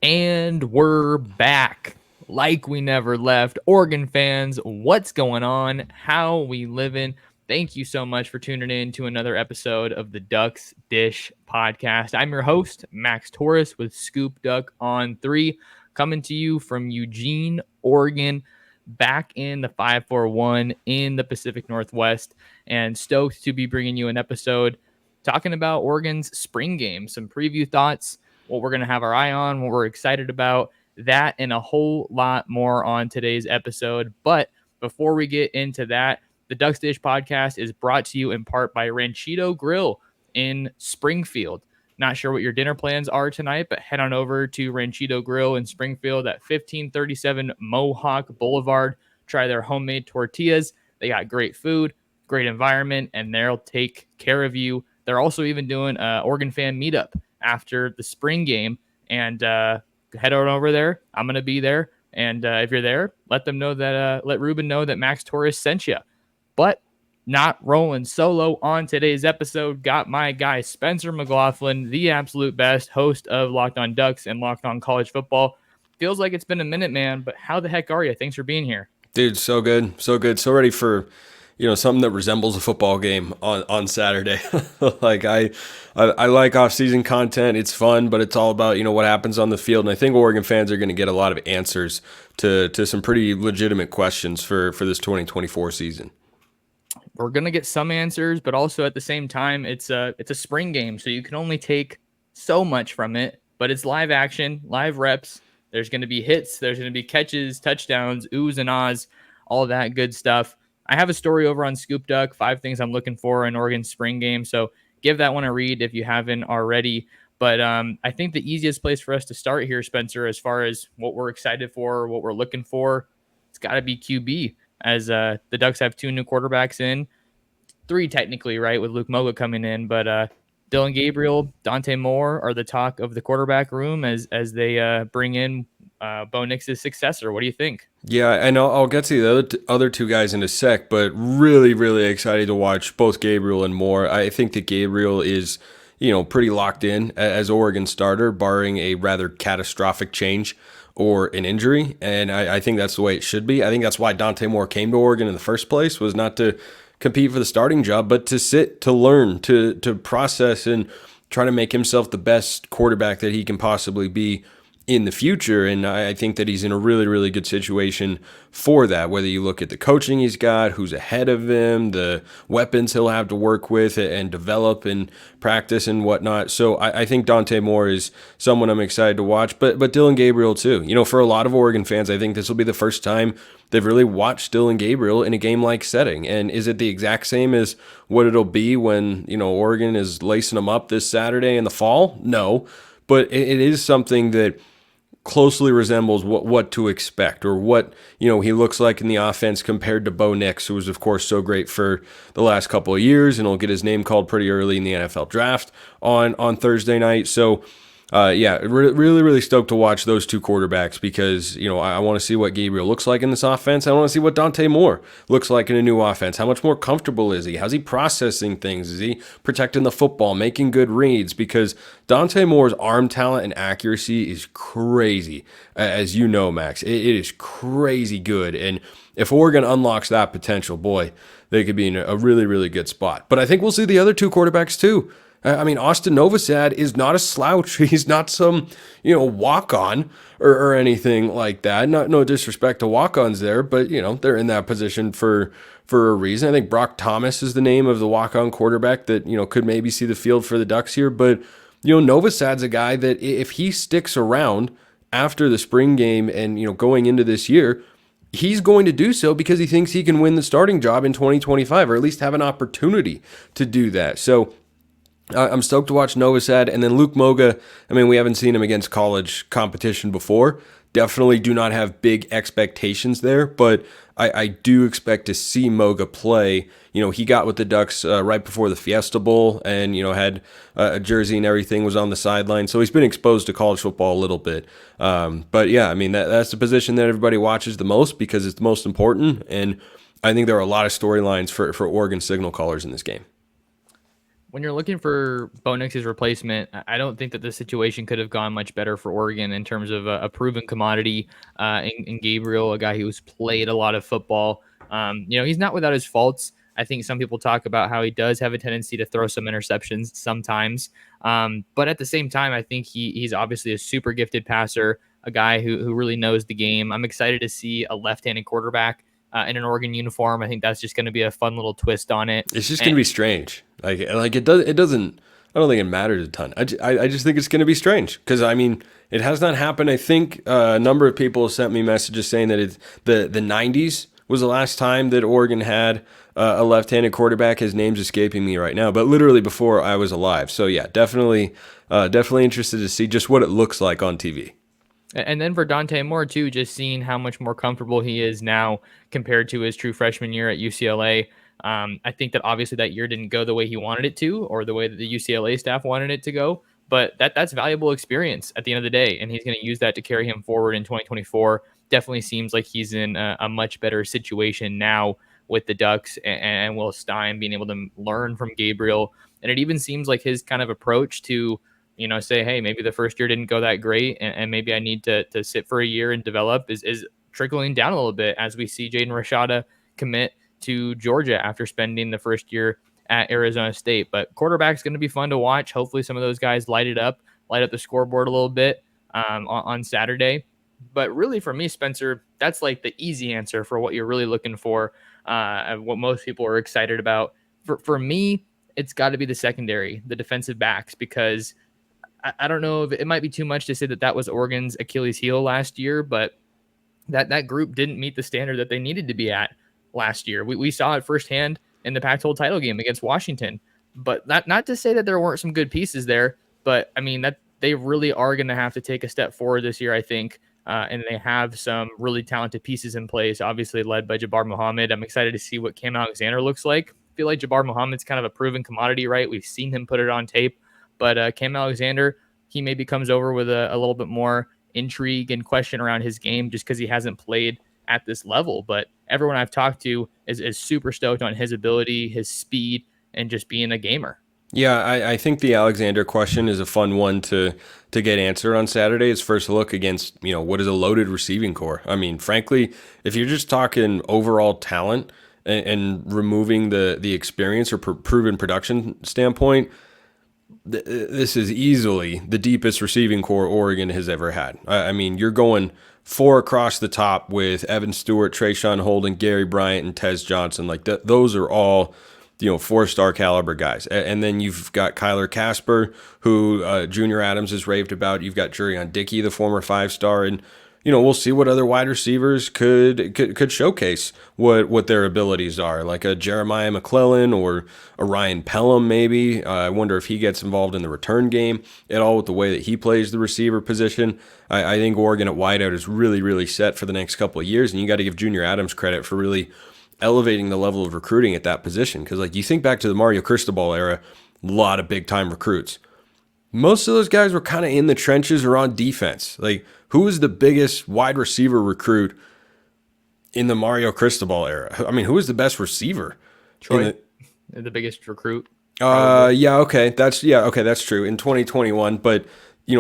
And we're back like we never left. Oregon fans, what's going on? How we living? Thank you so much for tuning in to another episode of the Ducks Dish podcast. I'm your host, Max Torres with Scoop Duck on 3, coming to you from Eugene, Oregon, back in the 541 in the Pacific Northwest, and stoked to be bringing you an episode talking about Oregon's spring game, some preview thoughts, what we're going to have our eye on, what we're excited about, that and a whole lot more on today's episode. But before we get into that, the Ducks Dish podcast is brought to you in part by Ranchito Grill in Springfield. Not sure what your dinner plans are tonight, but head on over to Ranchito Grill in Springfield at 1537 Mohawk Boulevard. Try their homemade tortillas. They got great food, great environment, and they'll take care of you. They're also even doing an Oregon fan meetup after the spring game, and head on over there. I'm going to be there. And if you're there, let them know that, let Ruben know that Max Torres sent you. But not rolling solo on today's episode. Got my guy, Spencer McLaughlin, the absolute best host of Locked on Ducks and Locked on College Football. Feels like it's been a minute, man, but how the heck are you? Thanks for being here. Dude, so good. So good. So ready for, something that resembles a football game on Saturday. Like I like off-season content. It's fun, but it's all about, what happens on the field. And I think Oregon fans are going to get a lot of answers to some pretty legitimate questions for this 2024 season. We're going to get some answers, but also at the same time, it's a spring game, so you can only take so much from it, but it's live action, live reps. There's going to be hits, there's going to be catches, touchdowns, oohs and ahs, all that good stuff. I have a story over on Scoop Duck, 5 things I'm looking for in Oregon spring game, so give that one a read if you haven't already. But I think the easiest place for us to start here, Spencer, as far as what we're excited for, what we're looking for, it's got to be QB, as the Ducks have 2 new quarterbacks in, 3 technically, right, with Luke Moga coming in, but Dylan Gabriel, Dante Moore are the talk of the quarterback room as they bring in Bo Nix's successor. What do you think? Yeah, and I'll get to the other 2 guys in a sec, but really, really excited to watch both Gabriel and Moore. I think that Gabriel is, pretty locked in as Oregon starter, barring a rather catastrophic change or an injury, and I think that's the way it should be. I think that's why Dante Moore came to Oregon in the first place, was not to compete for the starting job, but to sit, to learn, to process, and try to make himself the best quarterback that he can possibly be in the future. And I think that he's in a really, really good situation for that, whether you look at the coaching he's got, who's ahead of him, the weapons he'll have to work with and develop and practice and whatnot. So I think Dante Moore is someone I'm excited to watch, but Dylan Gabriel too. For a lot of Oregon fans, I think this will be the first time they've really watched Dylan Gabriel in a game-like setting. And is it the exact same as what it'll be when, Oregon is lacing them up this Saturday in the fall? No, but it is something that closely resembles what to expect, or what he looks like in the offense compared to Bo Nix, who was of course so great for the last couple of years, and will get his name called pretty early in the NFL draft on Thursday night. So really, really stoked to watch those 2 quarterbacks, because, I want to see what Gabriel looks like in this offense. I want to see what Dante Moore looks like in a new offense. How much more comfortable is he? How's he processing things? Is he protecting the football, making good reads? Because Dante Moore's arm talent and accuracy is crazy, as you know, Max. It is crazy good. And if Oregon unlocks that potential, boy, they could be in a really, really good spot. But I think we'll see the other 2 quarterbacks too. I mean, Austin Novosad is not a slouch. He's not some, walk-on or anything like that. No disrespect to walk-ons there, but, they're in that position for a reason. I think Brock Thomas is the name of the walk-on quarterback that, could maybe see the field for the Ducks here. But, Novosad's a guy that if he sticks around after the spring game and, going into this year, he's going to do so because he thinks he can win the starting job in 2025, or at least have an opportunity to do that. So I'm stoked to watch Novosad. And then Luke Moga, I mean, we haven't seen him against college competition before. Definitely do not have big expectations there, but I do expect to see Moga play. He got with the Ducks right before the Fiesta Bowl, and, had a jersey and everything, was on the sideline. So he's been exposed to college football a little bit. But yeah, I mean, that's the position that everybody watches the most because it's the most important. And I think there are a lot of storylines for Oregon signal callers in this game. when you're looking for Bo Nix's replacement, I don't think that the situation could have gone much better for Oregon in terms of a proven commodity in Gabriel, a guy who's played a lot of football. He's not without his faults. I think some people talk about how he does have a tendency to throw some interceptions sometimes. But at the same time, I think he's obviously a super gifted passer, a guy who really knows the game. I'm excited to see a left-handed quarterback in an Oregon uniform. I think that's just going to be a fun little twist on it. It's just going to be strange. Like it does. It doesn't. I don't think it matters a ton. I just think it's going to be strange because I mean it has not happened. I think a number of people sent me messages saying that it's the '90s was the last time that Oregon had a left-handed quarterback. His name's escaping me right now, but literally before I was alive. So yeah, definitely interested to see just what it looks like on TV. And then for Dante Moore, too, just seeing how much more comfortable he is now compared to his true freshman year at UCLA. I think that obviously that year didn't go the way he wanted it to or the way that the UCLA staff wanted it to go. But that's valuable experience at the end of the day. And he's going to use that to carry him forward in 2024. Definitely seems like he's in a much better situation now with the Ducks and Will Stein being able to learn from Gabriel. And it even seems like his kind of approach to say, hey, maybe the first year didn't go that great, and maybe I need to sit for a year and develop is trickling down a little bit as we see Jaden Rashada commit to Georgia after spending the first year at Arizona State. But quarterback's going to be fun to watch. Hopefully some of those guys light up the scoreboard a little bit on Saturday. But really for me, Spencer, that's like the easy answer for what you're really looking for, what most people are excited about. For me, it's got to be the secondary, the defensive backs, because I don't know if it might be too much to say that was Oregon's Achilles heel last year, but that group didn't meet the standard that they needed to be at last year. We saw it firsthand in the Pac-12 title game against Washington, but not to say that there weren't some good pieces there, but I mean that they really are going to have to take a step forward this year, I think. And they have some really talented pieces in place, obviously led by Jabbar Muhammad. I'm excited to see what Cam Alexander looks like. I feel like Jabbar Muhammad's kind of a proven commodity, right? We've seen him put it on tape. But Cam Alexander, he maybe comes over with a little bit more intrigue and question around his game just because he hasn't played at this level. But everyone I've talked to is super stoked on his ability, his speed, and just being a gamer. Yeah, I think the Alexander question is a fun one to get answered on Saturday. His first look against, what is a loaded receiving core. I mean, frankly, if you're just talking overall talent and removing the experience or proven production standpoint, this is easily the deepest receiving core Oregon has ever had. I mean, you're going 4 across the top with Evan Stewart, Trayshawn Holden, Gary Bryant, and Tez Johnson. Like those are all 4-star caliber guys. And then you've got Kyler Casper, who Junior Adams has raved about. You've got Jurion Dickey, the former 5-star, and we'll see what other wide receivers could showcase what their abilities are, like a Jeremiah McLaughlin or a Ryan Pelham maybe. I wonder if he gets involved in the return game at all with the way that he plays the receiver position. I think Oregon at wideout is really, really set for the next couple of years, and you got to give Junior Adams credit for really elevating the level of recruiting at that position. Because you think back to the Mario Cristobal era, a lot of big-time recruits. Most of those guys were kind of in the trenches or on defense. Who was the biggest wide receiver recruit in the Mario Cristobal era? I mean, who was the best receiver? Troy, the biggest recruit. Okay, that's true in 2021. But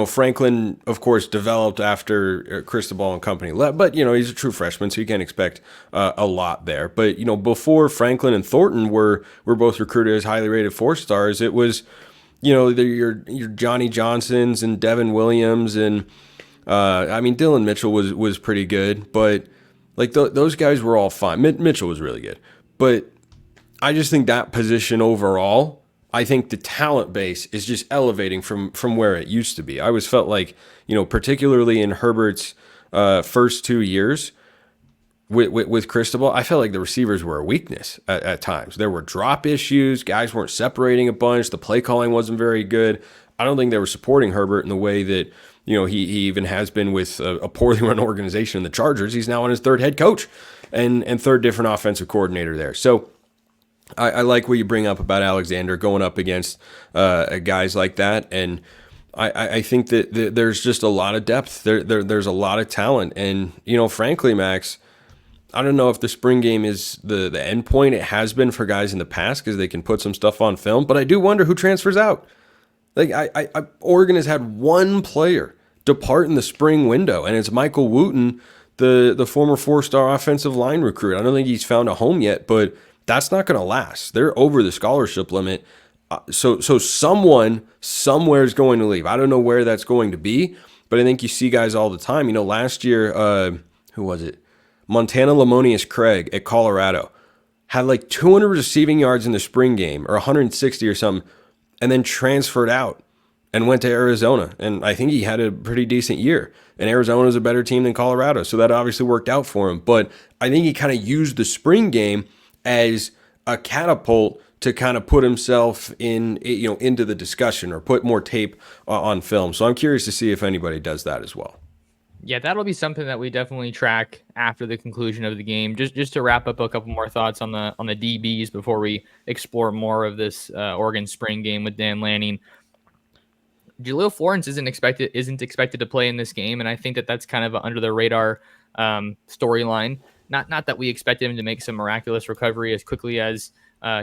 Franklin, of course, developed after Cristobal and company left. But he's a true freshman, so you can't expect a lot there. But before Franklin and Thornton were both recruited as highly rated 4-stars, it was your Johnny Johnsons and Devin Williams and Dylan Mitchell was pretty good, but those guys were all fine. Mitchell was really good, but I just think that position overall, I think the talent base is just elevating from where it used to be. I always felt like particularly in Herbert's first 2 years with Cristobal, I felt like the receivers were a weakness at times. There were drop issues. Guys weren't separating a bunch. The play calling wasn't very good. I don't think they were supporting Herbert in the way that he even has been with a poorly run organization in the Chargers. He's now on his 3rd head coach and 3rd different offensive coordinator there. So I like what you bring up about Alexander going up against guys like that. And I think that there's just a lot of depth. There's a lot of talent. And, frankly, Max, I don't know if the spring game is the end point. It has been for guys in the past because they can put some stuff on film. But I do wonder who transfers out. Like Oregon has had one player depart in the spring window, and it's Michael Wooten, the former 4-star offensive line recruit. I don't think he's found a home yet, but that's not going to last. They're over the scholarship limit. So someone somewhere is going to leave. I don't know where that's going to be, but I think you see guys all the time. Last year, who was it? Montana Lamonius Craig at Colorado had like 200 receiving yards in the spring game, or 160 or something, and then transferred out and went to Arizona. And I think he had a pretty decent year. And Arizona is a better team than Colorado, so that obviously worked out for him. But I think he kind of used the spring game as a catapult to kind of put himself into the discussion or put more tape on film. So I'm curious to see if anybody does that as well. Yeah, that'll be something that we definitely track after the conclusion of the game. Just to wrap up a couple more thoughts on the DBs before we explore more of this Oregon spring game with Dan Lanning. Jaleel Florence isn't expected to play in this game, and I think that's kind of an under the radar storyline. Not that we expected him to make some miraculous recovery as quickly as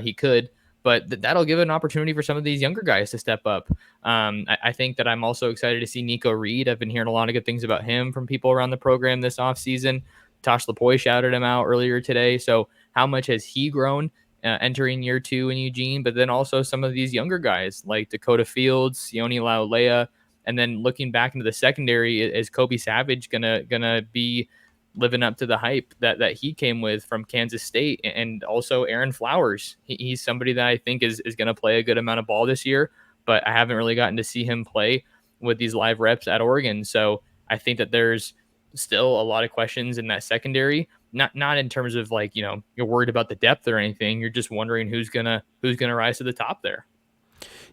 he could, but that'll give an opportunity for some of these younger guys to step up. I think that I'm also excited to see Nico Reed. I've been hearing a lot of good things about him from people around the program this offseason. Tosh Lapoy shouted him out earlier today. So how much has he grown entering year 2 in Eugene? But then also some of these younger guys like Dakota Fields, Sione Laulea, and then looking back into the secondary, is Kobe Savage gonna be living up to the hype that he came with from Kansas State? And also Aaron Flowers. He's somebody that I think is going to play a good amount of ball this year, but I haven't really gotten to see him play with these live reps at Oregon. So I think that there's still a lot of questions in that secondary, not in terms of like, you're worried about the depth or anything. You're just wondering who's going to rise to the top there.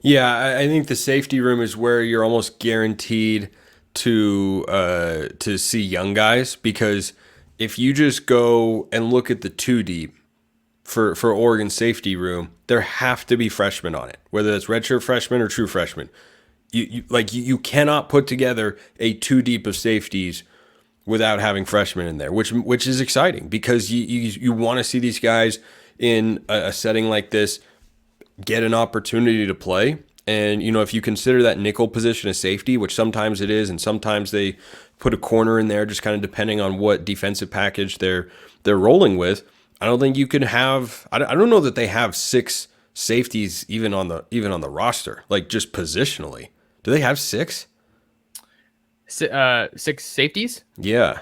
Yeah, I think the safety room is where you're almost guaranteed to see young guys, because if you just go and look at the 2 deep for Oregon safety room, there have to be freshmen on it, whether that's redshirt freshmen or true freshmen. You cannot put together a 2 deep of safeties without having freshmen in there, which is exciting, because you want to see these guys in a setting like this get an opportunity to play. And, if you consider that nickel position a safety, which sometimes it is, and sometimes they put a corner in there, just kind of depending on what defensive package they're rolling with, I don't think you can have, I don't know that they have 6 safeties even on the roster, like just positionally. Do they have 6? 6 safeties? Yeah.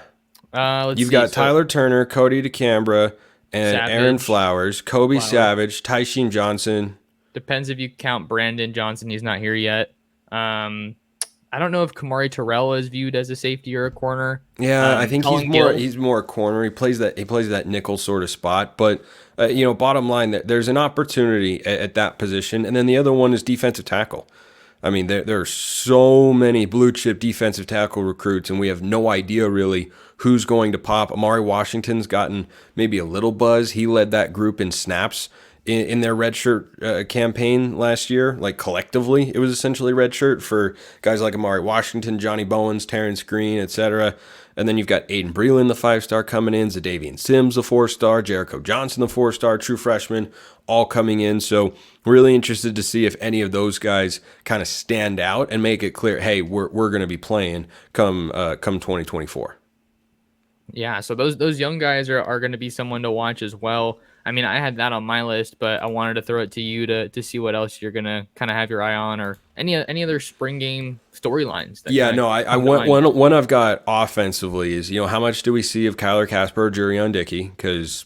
You've got Tyler Turner, Cody DeCambra, and Savage, Aaron Flowers, Kobe Savage, Tysheen Johnson. Depends if you count Brandon Johnson. He's not here yet. I don't know if Kamari Terrell is viewed as a safety or a corner. Yeah, I think he's more a corner. He plays that nickel sort of spot. But bottom line, there's an opportunity at that position, and then the other one is defensive tackle. I mean, there are so many blue chip defensive tackle recruits, and we have no idea really who's going to pop. Amari Washington's gotten maybe a little buzz. He led that group in snaps in their redshirt campaign last year. Like collectively, it was essentially redshirt for guys like Amari Washington, Johnny Bowens, Terrence Green, etc. And then you've got Aiden Breland, the 5-star coming in, Zadavian Sims, the 4-star, Jericho Johnson, the 4-star, true freshman, all coming in. So really interested to see if any of those guys kind of stand out and make it clear, hey, we're going to be playing come 2024. Yeah, so those young guys are going to be someone to watch as well. I mean, I had that on my list, but I wanted to throw it to you to see what else you're going to kind of have your eye on, or any other spring game storylines. Yeah, no, I one I've got offensively is, how much do we see of Kyler Casper or Jurion Dickey? Because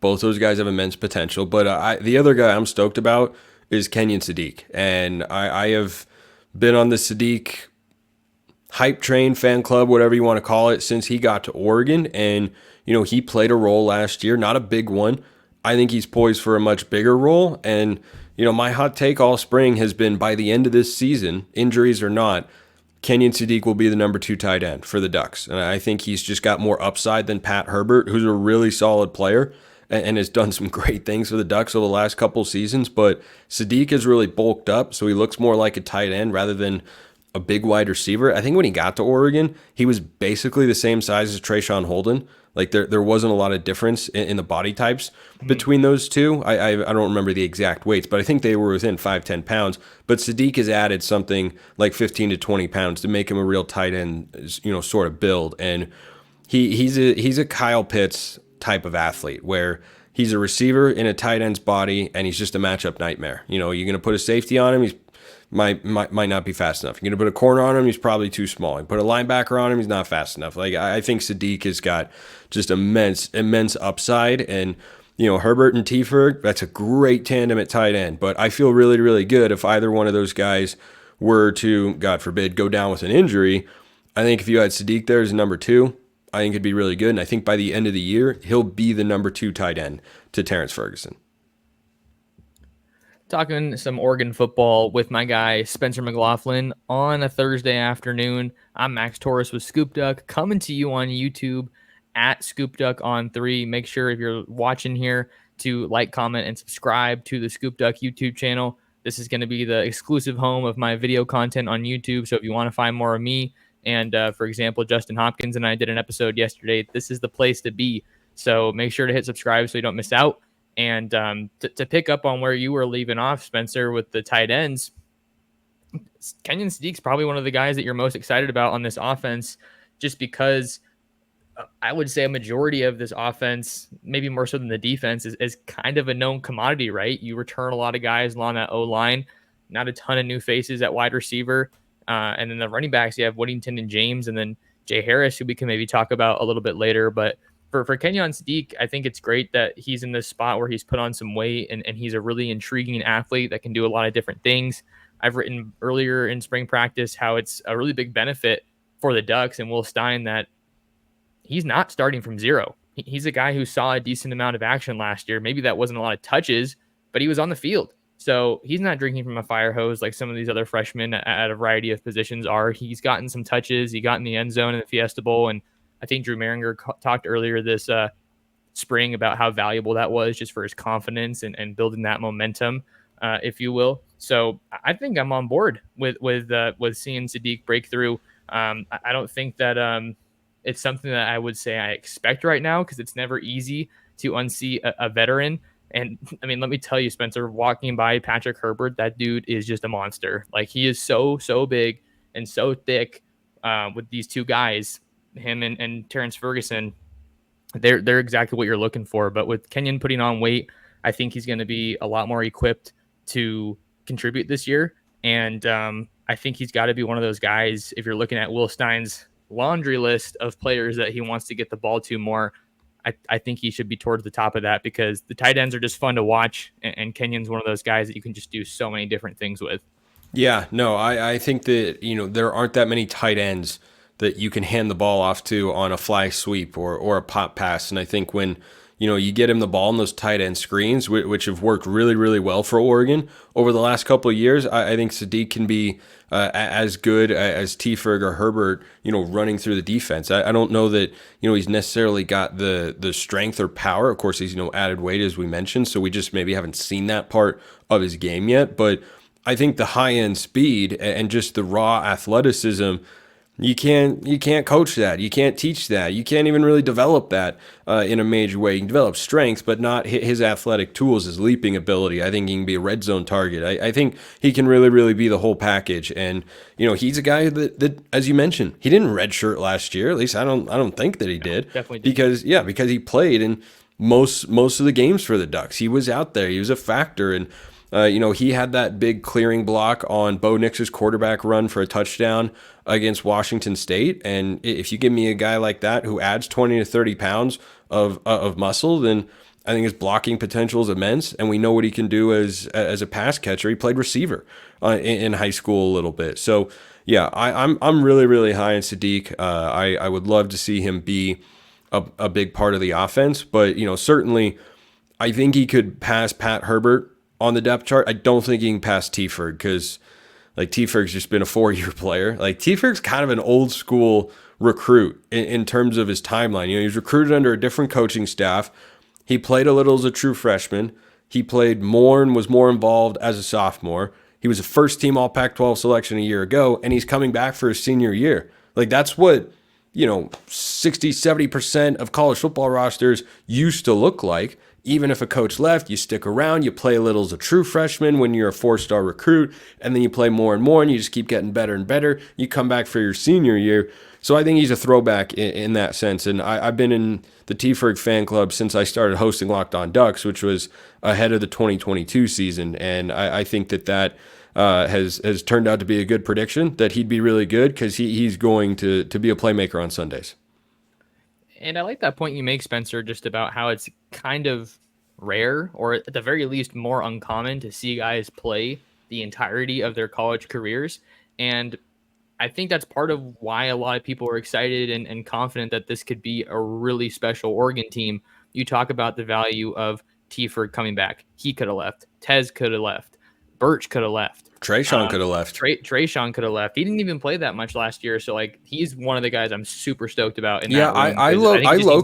both those guys have immense potential. But the other guy I'm stoked about is Kenyon Sadiq. And I have been on the Sadiq hype train, fan club, whatever you want to call it, since he got to Oregon. And, he played a role last year, not a big one. I think he's poised for a much bigger role. And, my hot take all spring has been, by the end of this season, injuries or not, Kenyon Sadiq will be the number 2 tight end for the Ducks. And I think he's just got more upside than Pat Herbert, who's a really solid player and has done some great things for the Ducks over the last couple seasons. But Sadiq has really bulked up, so he looks more like a tight end rather than a big wide receiver. I think when he got to Oregon, he was basically the same size as Trayshawn Holden. Like there wasn't a lot of difference in the body types between those two. I don't remember the exact weights, but I think they were within 5-10 pounds. But Sadiq has added something like 15 to 20 pounds to make him a real tight end, sort of build. And he's a Kyle Pitts type of athlete where he's a receiver in a tight end's body, and he's just a matchup nightmare. You're going to put a safety on him, he's might not be fast enough. You're going to put a corner on him, he's probably too small. You put a linebacker on him, he's not fast enough. Like, I think Sadiq has got just immense upside. And, Herbert and Tieferg, that's a great tandem at tight end. But I feel really, really good if either one of those guys were to, God forbid, go down with an injury. I think if you had Sadiq there as number 2, I think it'd be really good. And I think by the end of the year, he'll be the number 2 tight end to Terrence Ferguson. Talking some Oregon football with my guy Spencer McLaughlin on a Thursday afternoon. I'm Max Torres with Scoop Duck, coming to you on YouTube at Scoop Duck on 3. Make sure if you're watching here to like, comment, and subscribe to the Scoop Duck YouTube channel. This is going to be the exclusive home of my video content on YouTube. So if you want to find more of me, and for example, Justin Hopkins and I did an episode yesterday, this is the place to be. So make sure to hit subscribe so you don't miss out. And to pick up on where you were leaving off, Spencer, with the tight ends, Kenyon Sadiq's probably one of the guys that you're most excited about on this offense, just because I would say a majority of this offense, maybe more so than the defense, is kind of a known commodity, right? You return a lot of guys along that O-line, not a ton of new faces at wide receiver. And then the running backs, you have Whittington and James, and then Jay Harris, who we can maybe talk about a little bit later. But for Kenyon Sadiq, I think it's great that he's in this spot where he's put on some weight, and he's a really intriguing athlete that can do a lot of different things. I've written earlier in spring practice how it's a really big benefit for the Ducks and Will Stein that he's not starting from zero. He's a guy who saw a decent amount of action last year. Maybe that wasn't a lot of touches, but he was on the field. So he's not drinking from a fire hose like some of these other freshmen at a variety of positions are. He's gotten some touches. He got in the end zone in the Fiesta Bowl, and I think Drew Maringer talked earlier this spring about how valuable that was just for his confidence and building that momentum, if you will. So I think I'm on board with seeing Sadiq break through. I don't think that it's something that I would say I expect right now, because it's never easy to unseat a veteran. And I mean, let me tell you, Spencer, walking by Patrick Herbert, that dude is just a monster. Like, he is so big and so thick with these two guys, him and Terrence Ferguson. They're exactly what you're looking for. But with Kenyon putting on weight, I think he's going to be a lot more equipped to contribute this year. And I think he's got to be one of those guys, if you're looking at Will Stein's laundry list of players that he wants to get the ball to more, I think he should be towards the top of that, because the tight ends are just fun to watch, and Kenyon's one of those guys that you can just do so many different things with. Yeah, no, I think that, there aren't that many tight ends that you can hand the ball off to on a fly sweep or a pop pass. And I think when, you get him the ball in those tight end screens, which have worked really, really well for Oregon over the last couple of years, I think Sadiq can be as good as Tieferg or Herbert, running through the defense. I don't know that, he's necessarily got the strength or power. Of course, he's, added weight, as we mentioned, so we just maybe haven't seen that part of his game yet. But I think the high-end speed and just the raw athleticism, you can't coach that. You can't teach that. You can't even really develop that in a major way. You can develop strength, but not his athletic tools, his leaping ability. I think he can be a red zone target. I think he can really, really be the whole package. And, he's a guy that, as you mentioned, he didn't redshirt last year. At least I don't think that he did. Definitely did. Because he played in most of the games for the Ducks. He was out there. He was a factor. And, he had that big clearing block on Bo Nix's quarterback run for a touchdown against Washington State. And if you give me a guy like that who adds 20 to 30 pounds of muscle, then I think his blocking potential is immense. And we know what he can do as a pass catcher. He played receiver in high school a little bit. So, yeah, I'm really, really high on Sadiq. I would love to see him be a big part of the offense. But, certainly I think he could pass Pat Herbert on the depth chart. I don't think he can pass Tieferg, because Tieferg's just been a 4-year player. Tieferg's kind of an old school recruit in terms of his timeline. He was recruited under a different coaching staff. He played a little as a true freshman. He played more and was more involved as a sophomore. He was a first team All Pac-12 selection a year ago, and he's coming back for his senior year. Like, that's what, 60, 70% of college football rosters used to look like. Even if a coach left, you stick around, you play a little as a true freshman when you're a 4-star recruit, and then you play more and more, and you just keep getting better and better. You come back for your senior year. So I think he's a throwback in that sense. And I've been in the T-Ferg fan club since I started hosting Locked On Ducks, which was ahead of the 2022 season. And I think that has turned out to be a good prediction, that he'd be really good because he's going to be a playmaker on Sundays. And I like that point you make, Spencer, just about how it's kind of rare, or at the very least more uncommon, to see guys play the entirety of their college careers. And I think that's part of why a lot of people are excited and confident that this could be a really special Oregon team. You talk about the value of T-Ferg coming back. He could have left. Tez could have left. Birch could have left. Trayshawn could have left. Trayshawn could have left. He didn't even play that much last year, so like he's one of the guys I'm super stoked about. I low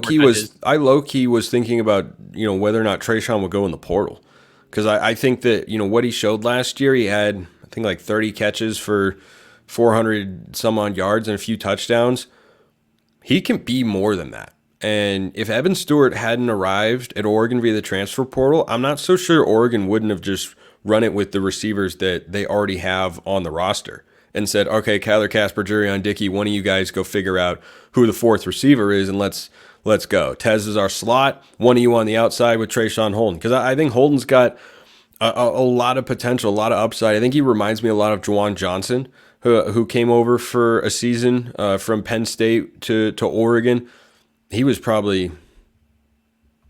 key was thinking about whether or not Trayshawn would go in the portal, because I think that what he showed last year, he had I think like 30 catches for 400 some odd yards and a few touchdowns. He can be more than that. And if Evan Stewart hadn't arrived at Oregon via the transfer portal, I'm not so sure Oregon wouldn't have just run it with the receivers that they already have on the roster and said, okay, Kyler Casper, Jurion Dickey, one of you guys go figure out who the fourth receiver is, and let's go. Tez is our slot, one of you on the outside with Trayshawn Holden. Because I think Holden's got a lot of potential, a lot of upside. I think he reminds me a lot of Juwan Johnson, who came over for a season from Penn State to Oregon. He was probably,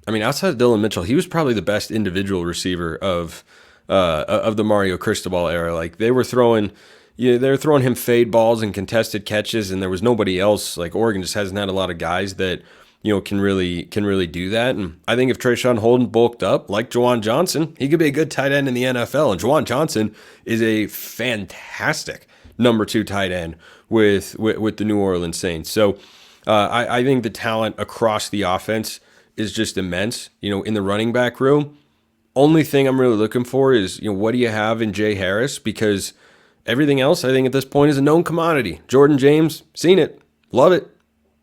outside of Dylan Mitchell, he was probably the best individual receiver of the Mario Cristobal era. Like they were throwing him fade balls and contested catches, and there was nobody else. Like Oregon just hasn't had a lot of guys that can really do that. And I think if Trayshawn Holden bulked up like Juwan Johnson, he could be a good tight end in the NFL. And Juwan Johnson is a fantastic number 2 tight end with the New Orleans Saints. So I think the talent across the offense is just immense. In the running back room, only thing I'm really looking for is what do you have in Jay Harris, because everything else I think at this point is a known commodity. Jordan James, seen it, love it,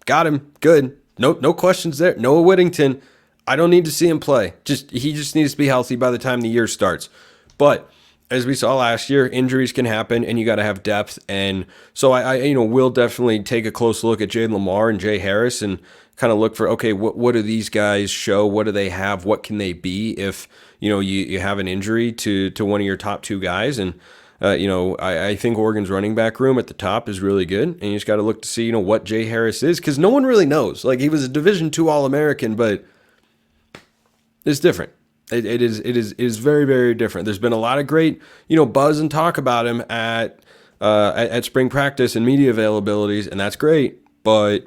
got him, good. No questions there. Noah Whittington, I don't need to see him play. He just needs to be healthy by the time the year starts. But as we saw last year, injuries can happen, and you got to have depth. And so I will definitely take a close look at Jayden Lamar and Jay Harris and kind of look for, okay, what do these guys show? What do they have? What can they be if you have an injury to one of your top 2 guys? And I think Oregon's running back room at the top is really good, and you just got to look to see what Jay Harris is, because no one really knows. Like, he was a Division II All-American, but it's different. It is very, very different. There's been a lot of great buzz and talk about him at spring practice and media availabilities, and that's great. But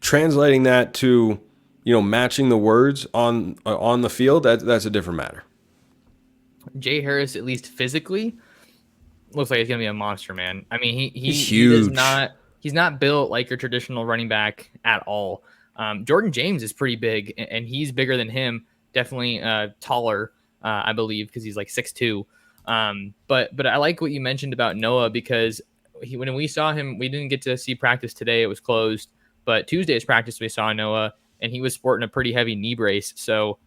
translating that to matching the words on the field, that's a different matter. Jay Harris, at least physically, looks like he's gonna be a monster, man. He's huge. He's not built like your traditional running back at all. Jordan James is pretty big, and he's bigger than him. Definitely taller, I believe, because he's like 6'2". But I like what you mentioned about Noah, because when we saw him, we didn't get to see practice today. It was closed. But Tuesday's practice, we saw Noah, and he was sporting a pretty heavy knee brace. So,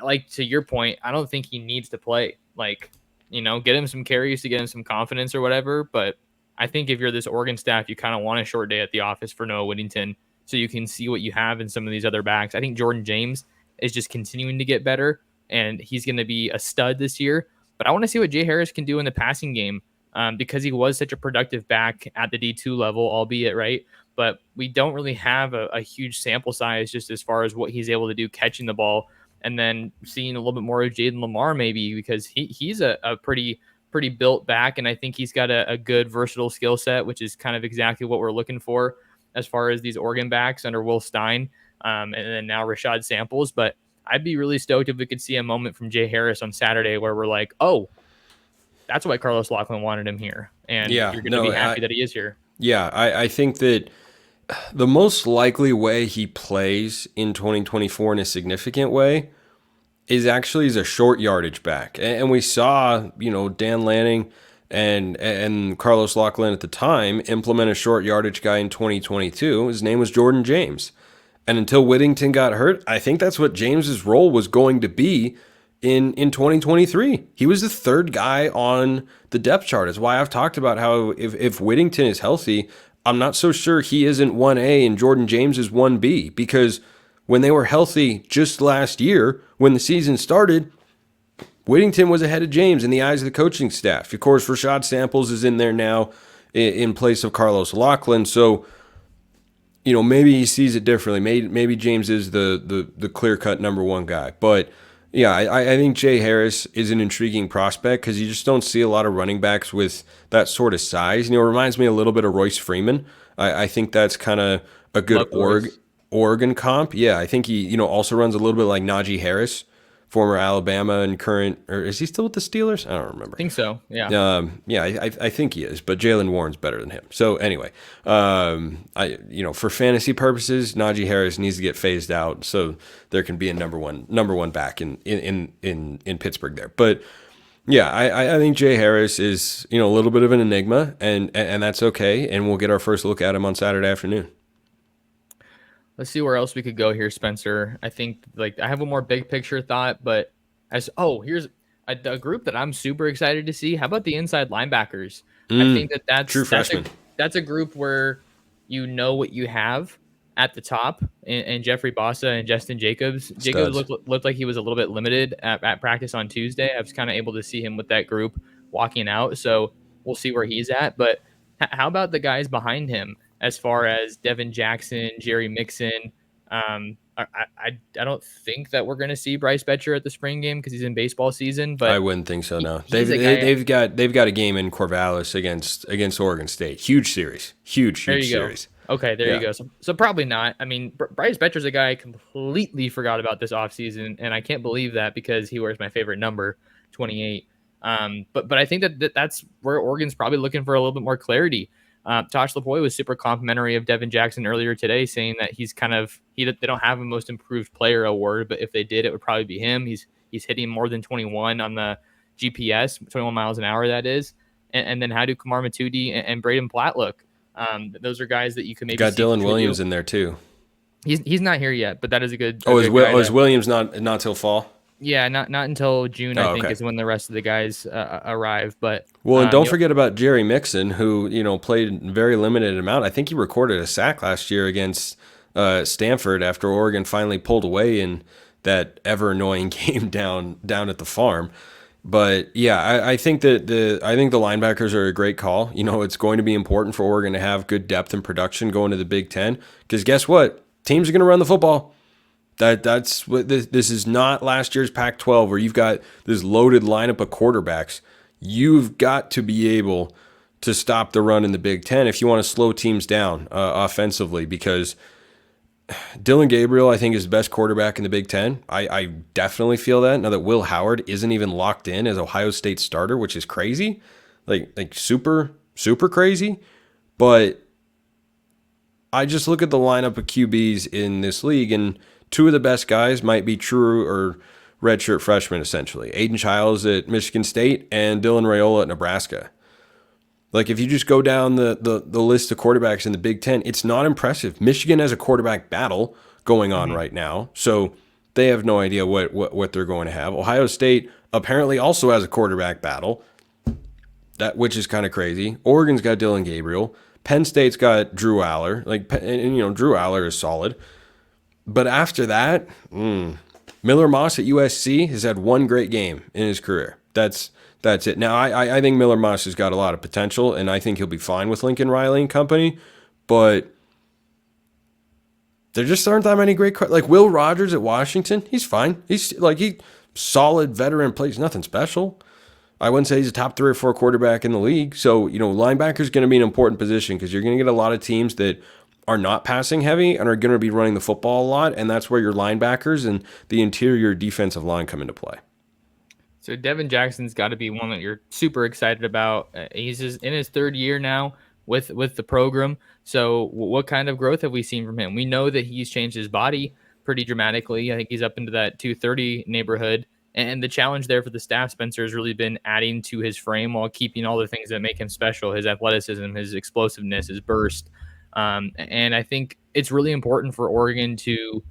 like, to your point, I don't think he needs to play. Like, get him some carries to get him some confidence or whatever. But I think if you're this Oregon staff, you kind of want a short day at the office for Noah Whittington so you can see what you have in some of these other backs. I think Jordan James is just continuing to get better, and he's going to be a stud this year. But I want to see what Jay Harris can do in the passing game, because he was such a productive back at the D2 level, albeit, right? But we don't really have a huge sample size just as far as what he's able to do catching the ball, and then seeing a little bit more of Jayden Lamar maybe, because he's a pretty built back, and I think he's got a good versatile skill set, which is kind of exactly what we're looking for as far as these Oregon backs under Will Stein, and then now Rashad Samples. But I'd be really stoked if we could see a moment from Jay Harris on Saturday where we're like, oh, that's why Carlos Loughlin wanted him here, and you're going to be happy that he is here. Yeah, I think that the most likely way he plays in 2024 in a significant way is a short yardage back, and we saw Dan Lanning and Carlos Loughlin at the time implement a short yardage guy in 2022. His name was Jordan James, and until Whittington got hurt, I think that's what James's role was going to be in 2023. He was the third guy on the depth chart. Is why I've talked about how if Whittington is healthy, I'm not so sure he isn't 1A and Jordan James is 1B, because when they were healthy just last year, when the season started, Whittington was ahead of James in the eyes of the coaching staff. Of course, Rashad Samples is in there now in place of Carlos Loughlin. So, maybe he sees it differently. Maybe James is the clear-cut number one guy. But, yeah, I think Jay Harris is an intriguing prospect because you just don't see a lot of running backs with that sort of size. It reminds me a little bit of Royce Freeman. I think that's kind of a good Oregon comp. Yeah, I think he, also runs a little bit like Najee Harris, former Alabama and current, or is he still with the Steelers? I don't remember. I think so. Yeah. Yeah, I think he is, but Jalen Warren's better than him. So anyway, for fantasy purposes, Najee Harris needs to get phased out so there can be a number one back in Pittsburgh there. But yeah, I think Jay Harris is a little bit of an enigma, and that's okay. And we'll get our first look at him on Saturday afternoon. Let's see where else we could go here, Spencer. I think I have a more big picture thought, but here's a group that I'm super excited to see. How about the inside linebackers? I think that's true freshman. That's a group where what you have at the top, and Jeffrey Bossa and Justin Jacobs. Studs. Jacobs looked like he was a little bit limited at practice on Tuesday. I was kind of able to see him with that group walking out, so we'll see where he's at. But how about the guys behind him? As far as Devin Jackson, Jerry Mixon, I don't think that we're going to see Bryce Betcher at the spring game because he's in baseball season. But I wouldn't think so. No, they've got a game in Corvallis against Oregon State. Huge series, huge series. Okay, there you go. So probably not. I mean, Bryce Betcher's a guy I completely forgot about this offseason, and I can't believe that because he wears my favorite number, 28. But I think that's where Oregon's probably looking for a little bit more clarity. Tosh Lavoie was super complimentary of Devin Jackson earlier today, saying that he's they don't have a most improved player award, but if they did, it would probably be him. He's hitting more than 21 on the GPS, 21 miles an hour, that is. And then how do Kamar Matudi and Braden Platt look? Those are guys that you can maybe got Dylan Williams in there too. He's not here yet, but that is a good. Is Williams not till fall? Yeah, not until June, I think, is when the rest of the guys arrive. But and don't forget about Jerry Mixon, who played very limited amount. I think he recorded a sack last year against Stanford after Oregon finally pulled away in that ever annoying game down at the farm. But yeah, I think that the linebackers are a great call. It's going to be important for Oregon to have good depth and production going to the Big Ten, because guess what? Teams are going to run the football. That's what this is not last year's Pac-12 where you've got this loaded lineup of quarterbacks. You've got to be able to stop the run in the Big Ten if you want to slow teams down offensively, because Dylan Gabriel, I think, is the best quarterback in the Big Ten. I definitely feel that now that Will Howard isn't even locked in as Ohio State starter, which is crazy, like super, super crazy. But I just look at the lineup of QBs in this league, and two of the best guys might be true or redshirt freshmen, essentially. Aiden Childs at Michigan State and Dylan Raiola at Nebraska. Like, if you just go down the list of quarterbacks in the Big Ten, it's not impressive. Michigan has a quarterback battle going on right now, so they have no idea what they're going to have. Ohio State apparently also has a quarterback battle, which is kind of crazy. Oregon's got Dylan Gabriel. Penn State's got Drew Aller. And Drew Aller is solid. But after that, Miller Moss at USC has had one great game in his career. That's it. Now, I think Miller Moss has got a lot of potential, and I think he'll be fine with Lincoln Riley and company. But there just aren't that many great, like Will Rogers at Washington. He's fine. He's solid veteran, plays nothing special. I wouldn't say he's a top 3 or 4 quarterback in the league. So, linebacker is going to be an important position because you're going to get a lot of teams that are not passing heavy and are going to be running the football a lot, and that's where your linebackers and the interior defensive line come into play. So Devin Jackson's got to be one that you're super excited about. He's in his 3rd year now with the program. So what kind of growth have we seen from him? We know that he's changed his body. pretty dramatically. I think he's up into that 230 neighborhood. And the challenge there for the staff, Spencer, has really been adding to his frame while keeping all the things that make him special: his athleticism, his explosiveness, his burst. And I think it's really important for Oregon to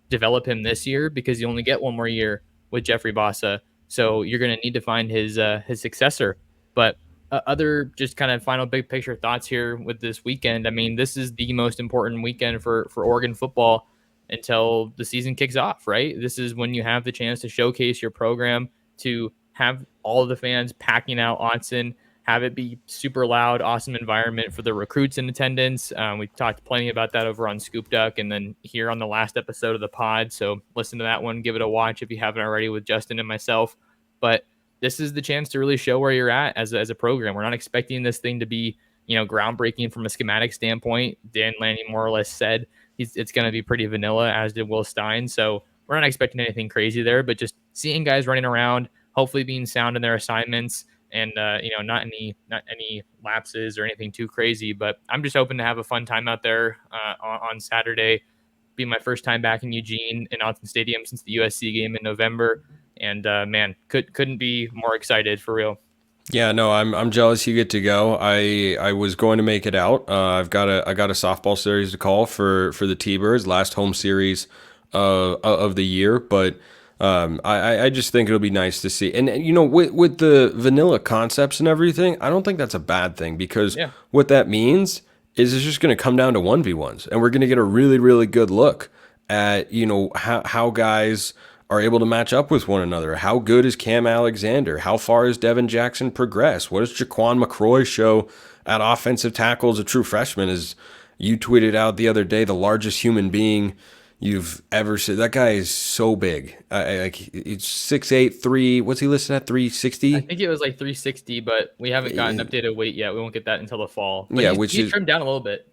develop him this year because you only get one more year with Jeffrey Bossa. So you're going to need to find his successor. But other just kind of final big picture thoughts here with this weekend. I mean, this is the most important weekend for Oregon football until the season kicks off, right? This is when you have the chance to showcase your program, to have all of the fans packing out Autzen, have it be super loud, awesome environment for the recruits in attendance. We talked plenty about that over on Scoop Duck and then here on the last episode of the pod. So listen to that one, give it a watch if you haven't already with Justin and myself. But this is the chance to really show where you're at as a program. We're not expecting this thing to be, groundbreaking from a schematic standpoint. Dan Lanning more or less said it's going to be pretty vanilla, as did Will Stein. So we're not expecting anything crazy there, but just seeing guys running around, hopefully being sound in their assignments, and not any lapses or anything too crazy. But I'm just hoping to have a fun time out there on Saturday. Be my first time back in Eugene in Autzen Stadium since the USC game in November, and man, couldn't be more excited for real. Yeah, no, I'm jealous you get to go. I was going to make it out. I got a softball series to call for the T-Birds, last home series of the year, but I just think it'll be nice to see. And with the vanilla concepts and everything, I don't think that's a bad thing because what that means is it's just going to come down to 1v1s, and we're going to get a really, really good look at how guys are able to match up with one another. How good is Cam Alexander? How far has Devin Jackson progressed? What does Jaquan McCroy show at offensive tackle as a true freshman? As you tweeted out the other day, the largest human being you've ever seen. That guy is so big. It's 6'8", 3. What's he listed at? 360? I think it was like 360, but we haven't gotten updated weight yet. We won't get that until the fall. But yeah, he's trimmed down a little bit.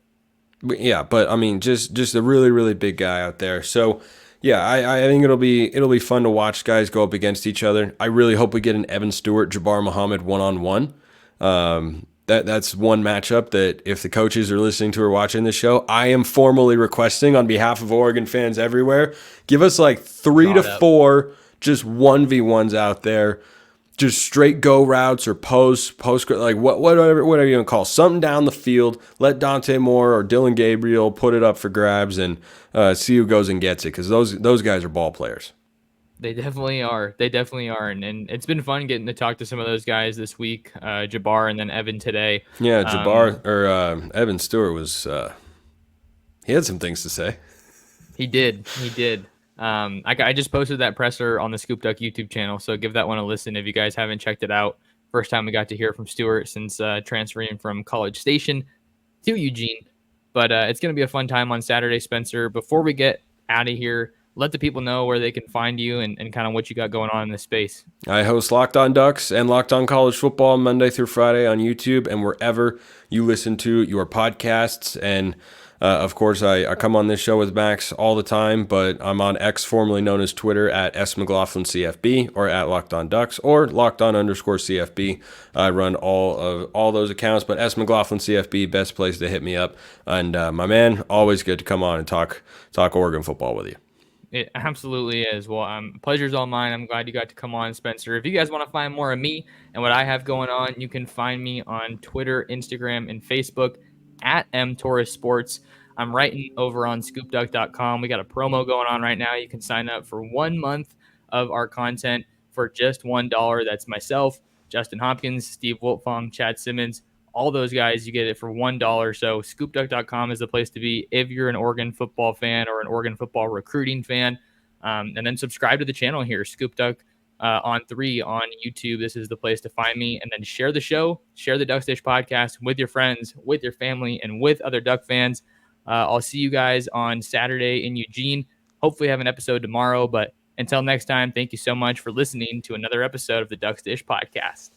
Yeah, but I mean, just a really, really big guy out there. So yeah, I think it'll be fun to watch guys go up against each other. I really hope we get an Evan Stewart, Jabbar Muhammad 1-on-1. That's one matchup that if the coaches are listening to or watching this show, I am formally requesting on behalf of Oregon fans everywhere. Give us like 3 to 4 just 1v1s out there. Just straight go routes or post, like whatever you want to call something down the field. Let Dante Moore or Dylan Gabriel put it up for grabs and see who goes and gets it, because those guys are ball players. They definitely are. And it's been fun getting to talk to some of those guys this week, Jabbar and then Evan today. Yeah, Jabbar or Evan Stewart was he had some things to say. He did. I just posted that presser on the Scoop Duck YouTube channel, so give that one a listen if you guys haven't checked it out. First time we got to hear from Stewart since transferring from College Station to Eugene. But it's going to be a fun time on Saturday, Spencer. Before we get out of here, let the people know where they can find you and kind of what you got going on in this space. I host Locked On Ducks and Locked On College Football Monday through Friday on YouTube and wherever you listen to your podcasts. And of course, I come on this show with Max all the time, but I'm on X, formerly known as Twitter, at @McLaughlinCFB or at Locked On Ducks or Locked On _CFB. I run all those accounts, but @McLaughlinCFB, best place to hit me up. And my man, always good to come on and talk Oregon football with you. It absolutely is. Well, pleasure's all mine. I'm glad you got to come on, Spencer. If you guys want to find more of me and what I have going on, you can find me on Twitter, Instagram, and Facebook at Torres Sports. I'm writing over on scoopduck.com. We got a promo going on right now. You can sign up for 1 month of our content for just $1. That's myself, Justin Hopkins, Steve Wiltfong, Chad Simmons, all those guys. You get it for $1. So scoopduck.com is the place to be if you're an Oregon football fan or an Oregon football recruiting fan. And then subscribe to the channel here, Scoop Duck on 3 on YouTube. This is the place to find me. And then share the show, share the Duck Dish podcast with your friends, with your family, and with other Duck fans. I'll see you guys on Saturday in Eugene. Hopefully have an episode tomorrow. But until next time, thank you so much for listening to another episode of the Duck Dish podcast.